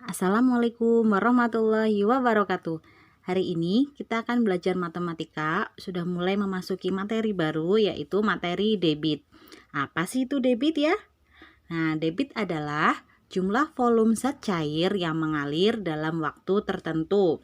Assalamualaikum warahmatullahi wabarakatuh. Hari ini kita akan belajar matematika, sudah mulai memasuki materi baru yaitu materi debit. Apa sih itu debit ya? Nah, debit adalah jumlah volume zat cair yang mengalir dalam waktu tertentu.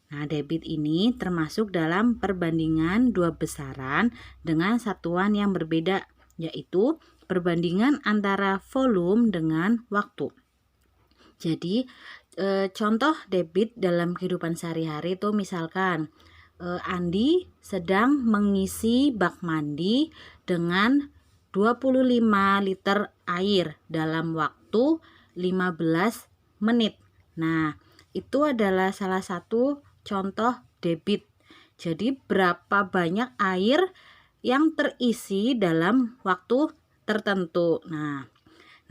Nah, debit ini termasuk dalam perbandingan dua besaran dengan satuan yang berbeda, yaitu perbandingan antara volume dengan waktu. Jadi contoh debit dalam kehidupan sehari-hari itu misalkan Andi sedang mengisi bak mandi dengan 25 liter air dalam waktu 15 menit. Nah, itu adalah salah satu contoh debit. Jadi berapa banyak air yang terisi dalam waktu tertentu. Nah,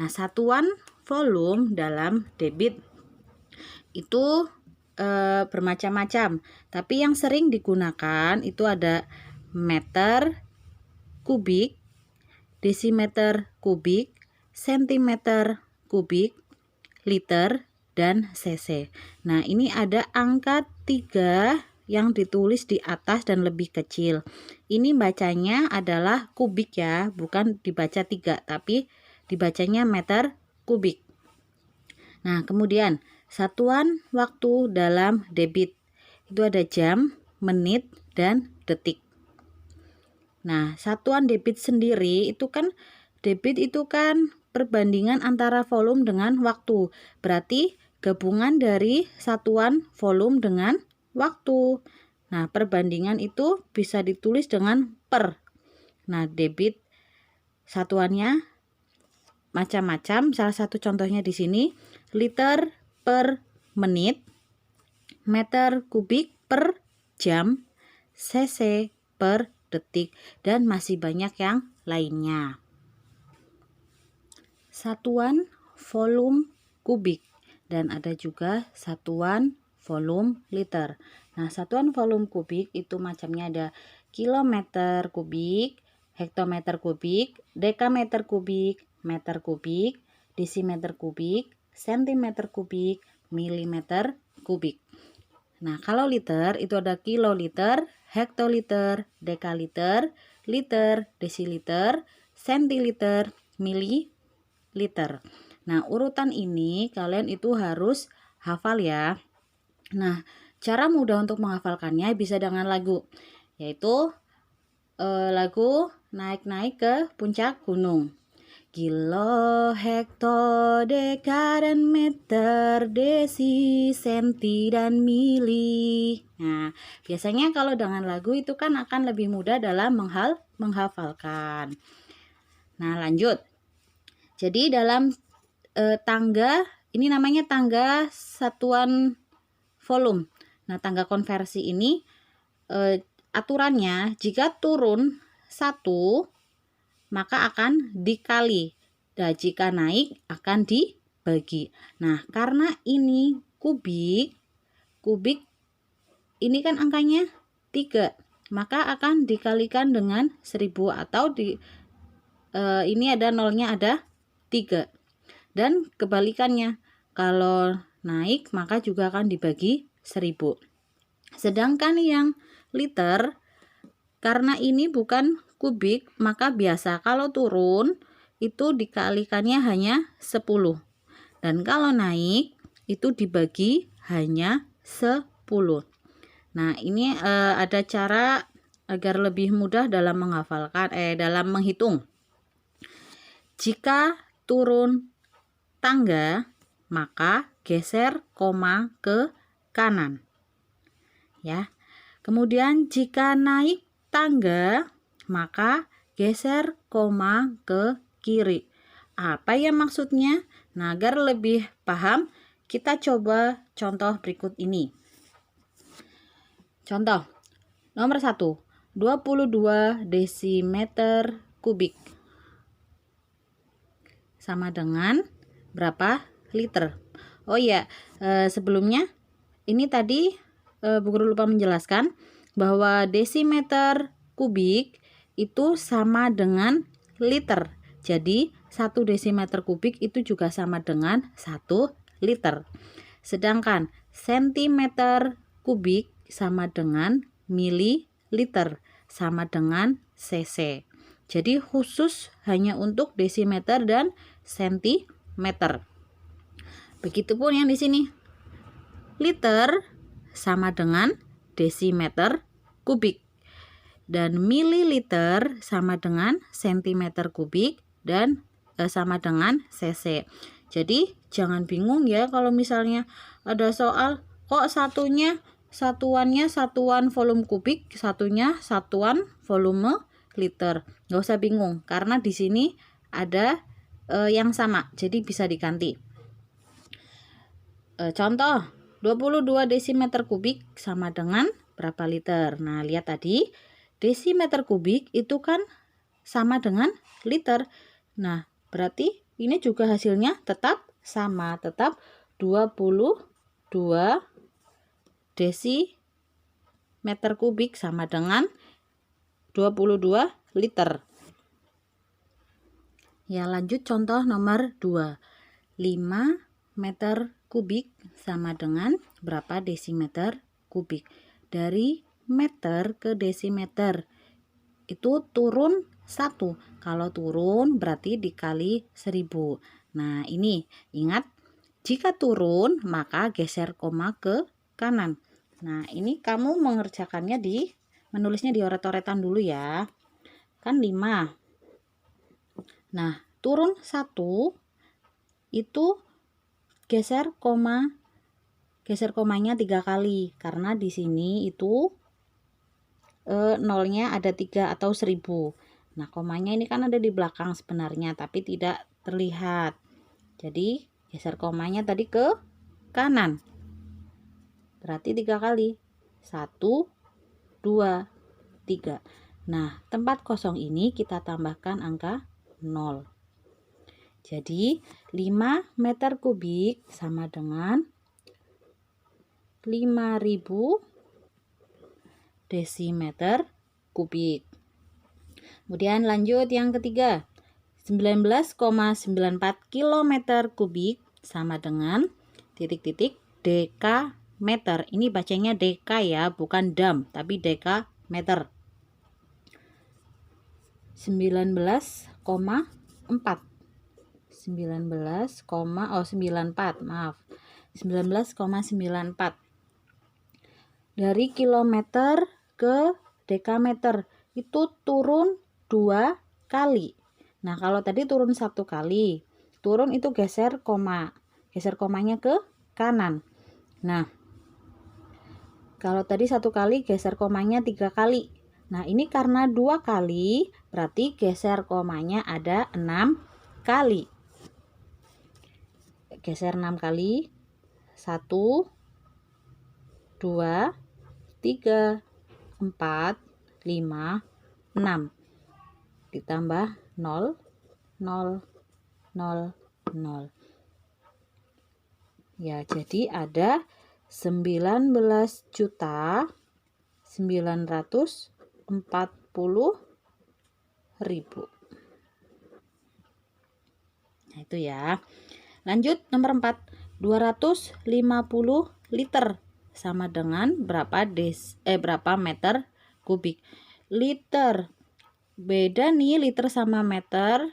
satuan volume dalam debit itu bermacam-macam, tapi yang sering digunakan itu ada meter kubik, desimeter kubik, sentimeter kubik, liter, dan cc. Nah, ini ada angka 3 yang ditulis di atas dan lebih kecil. Ini bacanya adalah kubik ya, bukan dibaca 3, tapi dibacanya meter kubik. Nah, kemudian satuan waktu dalam debit itu ada jam, menit, dan detik. Nah, satuan debit sendiri itu kan perbandingan antara volume dengan waktu. Berarti gabungan dari satuan volume dengan waktu. Nah, perbandingan itu bisa ditulis dengan per. Nah, debit satuannya macam-macam. Salah satu contohnya di sini liter per menit, meter kubik per jam, cc per detik, dan masih banyak yang lainnya. Satuan volume kubik dan ada juga satuan volume liter. Nah, satuan volume kubik itu macamnya ada kilometer kubik, hektometer kubik, dekameter kubik, meter kubik, desimeter kubik, sentimeter kubik, milimeter kubik. Nah, kalau liter itu ada kiloliter, hektoliter, dekaliter, liter, desiliter, sentiliter, mililiter. Nah, urutan ini kalian itu harus hafal ya. Nah, cara mudah untuk menghafalkannya bisa dengan lagu, yaitu lagu Naik-naik ke puncak gunung. Kilo, hekto, deka, dan meter, desi, senti, dan mili. Nah, biasanya kalau dengan lagu itu kan akan lebih mudah dalam menghafalkan. Nah, lanjut. Jadi dalam tangga, ini namanya tangga satuan volume. Nah, tangga konversi ini aturannya jika turun 1 maka akan dikali. Dan jika naik akan dibagi. Nah, karena ini kubik ini kan angkanya 3, maka akan dikalikan dengan 1000 atau ini ada nolnya ada 3. Dan kebalikannya, kalau naik maka juga akan dibagi 1000. Sedangkan yang liter, karena ini bukan kubik, maka biasa kalau turun itu dikalikannya hanya 10. Dan kalau naik itu dibagi hanya 10. Nah, ini ada cara agar lebih mudah dalam menghafalkan dalam menghitung. Jika turun tangga, maka geser koma ke kanan. Ya. Kemudian jika naik tangga, maka geser koma ke kiri. Apa ya maksudnya? Nah, agar lebih paham, kita coba contoh berikut ini. Contoh nomor 1, 22 desimeter kubik sama dengan berapa liter? Oh iya, sebelumnya ini tadi Bu Guru lupa menjelaskan bahwa desimeter kubik itu sama dengan liter. Jadi 1 desimeter kubik itu juga sama dengan 1 liter. Sedangkan sentimeter kubik sama dengan mililiter sama dengan cc. Jadi khusus hanya untuk desimeter dan sentimeter. Begitupun yang di sini. Liter sama dengan desimeter kubik. Dan mililiter sama dengan sentimeter kubik dan sama dengan cc. Jadi jangan bingung ya kalau misalnya ada soal kok satuannya satuan volume kubik, satunya satuan volume liter. Nggak usah bingung karena di sini ada yang sama, jadi bisa diganti. Contoh 22 desimeter kubik sama dengan berapa liter? Nah, lihat tadi desimeter kubik itu kan sama dengan liter. Nah, berarti ini juga hasilnya tetap sama, tetap 22 desimeter kubik sama dengan 22 liter. Ya, lanjut contoh nomor 2. 5 meter kubik sama dengan berapa desimeter kubik? Dari meter ke desimeter itu turun 1. Kalau turun berarti dikali 1000. Nah, ini ingat, jika turun maka geser koma ke kanan. Nah, ini kamu mengerjakannya menulisnya di oret-oretan dulu ya. Kan 5. Nah, turun 1 itu geser komanya 3 kali karena di sini itu nolnya ada 3 atau 1000. Nah, komanya ini kan ada di belakang sebenarnya tapi tidak terlihat. Jadi geser komanya tadi ke kanan. Berarti 3 kali. 1, 2, 3. Nah, tempat kosong ini kita tambahkan angka 0. Jadi 5 meter kubik sama dengan 5000 desimeter kubik. Kemudian lanjut yang ketiga. 19,94 km kubik sama dengan titik-titik dekameter. Ini bacanya deka ya, bukan dam, tapi dekameter. 19,94 dari kilometer ke dekameter itu turun 2 kali. Nah, kalau tadi turun 1 kali, turun itu geser komanya ke kanan. Nah, kalau tadi 1 kali geser komanya 3 kali. Nah, ini karena 2 kali berarti geser komanya ada 6 kali. Geser 6 kali. 1, 2, 3, 4, 5, 6. Ditambah 0, 0, 0, 0. Ya, jadi ada 19.940.000. Nah, itu ya. Lanjut nomor 4. 250 liter sama dengan berapa meter kubik? Liter. Beda nih liter sama meter.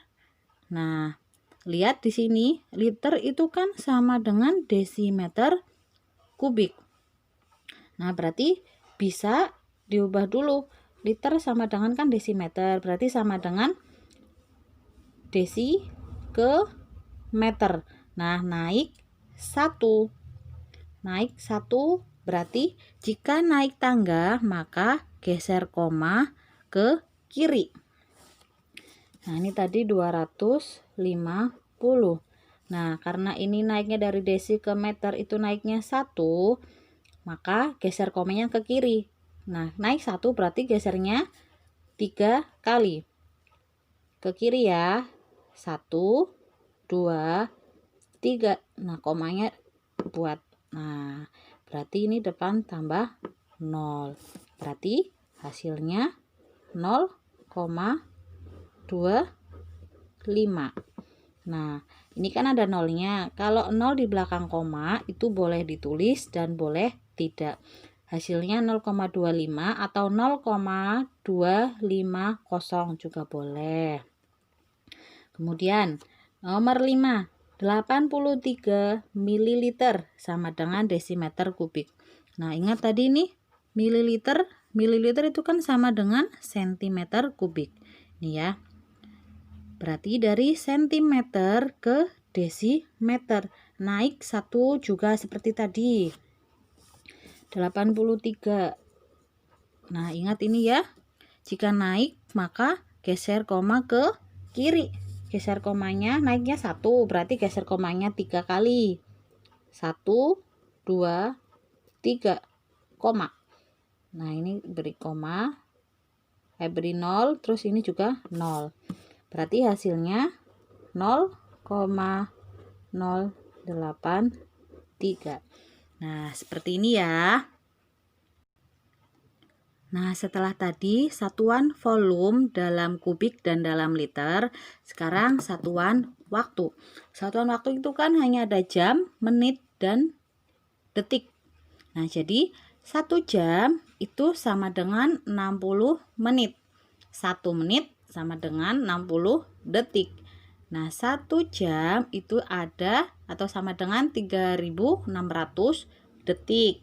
Nah, lihat di sini, liter itu kan sama dengan desimeter kubik. Nah, berarti bisa diubah dulu. Liter sama dengan kan desimeter, berarti sama dengan desi ke meter. Nah, naik 1. Naik 1 berarti jika naik tangga maka geser koma ke kiri. Nah, ini tadi 250. Nah, karena ini naiknya dari desi ke meter itu naiknya 1, maka geser komanya ke kiri. Nah, naik 1 berarti gesernya 3 kali. Ke kiri ya. 1, 2, 3. Nah, komanya buat. Nah, berarti ini depan tambah 0. Berarti hasilnya 0,25. Nah, ini kan ada nolnya. Kalau 0 di belakang koma itu boleh ditulis dan boleh tidak. Hasilnya 0,25 atau 0,250 juga boleh. Kemudian nomor 5, 83 ml sama dengan desimeter kubik. Nah, ingat tadi nih, mililiter itu kan sama dengan sentimeter kubik. Nih ya. Berarti dari sentimeter ke desimeter. Naik 1 juga seperti tadi. 83. Nah, ingat ini ya. Jika naik, maka geser koma ke kiri. Geser komanya, naiknya 1, berarti geser komanya 3 kali. 1, 2, 3, koma. Nah, ini beri koma. Beri 0, terus ini juga 0. Berarti hasilnya 0,083. Nah, seperti ini ya. Nah, setelah tadi satuan volume dalam kubik dan dalam liter, sekarang satuan waktu. Satuan waktu itu kan hanya ada jam, menit, dan detik. Nah, jadi 1 jam itu sama dengan 60 menit. 1 menit sama dengan 60 detik. Nah, 1 jam itu ada atau sama dengan 3600 detik.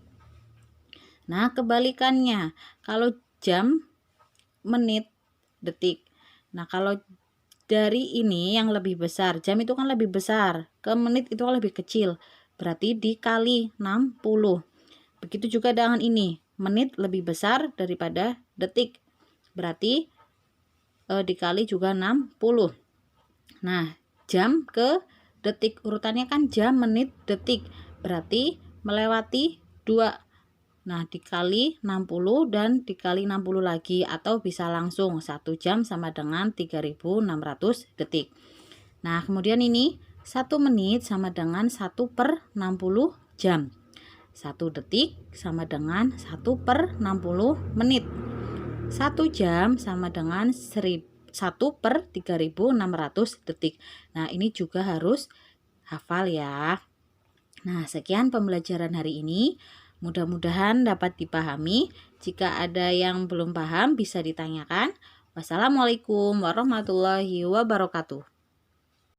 Nah, kebalikannya, kalau jam, menit, detik. Nah, kalau dari ini yang lebih besar, jam itu kan lebih besar, ke menit itu kan lebih kecil. Berarti dikali 60. Begitu juga dengan ini, menit lebih besar daripada detik. Berarti dikali juga 60. Nah, jam ke detik, urutannya kan jam, menit, detik. Berarti melewati 2. Nah, dikali 60 dan dikali 60 lagi, atau bisa langsung 1 jam sama dengan 3600 detik. Nah, kemudian ini 1 menit sama dengan 1/60 jam. 1 detik sama dengan 1/60 menit. 1 jam sama dengan 1/3600 detik. Nah, ini juga harus hafal ya. Nah, sekian pembelajaran hari ini. Mudah-mudahan dapat dipahami. Jika ada yang belum paham bisa ditanyakan. Wassalamualaikum warahmatullahi wabarakatuh.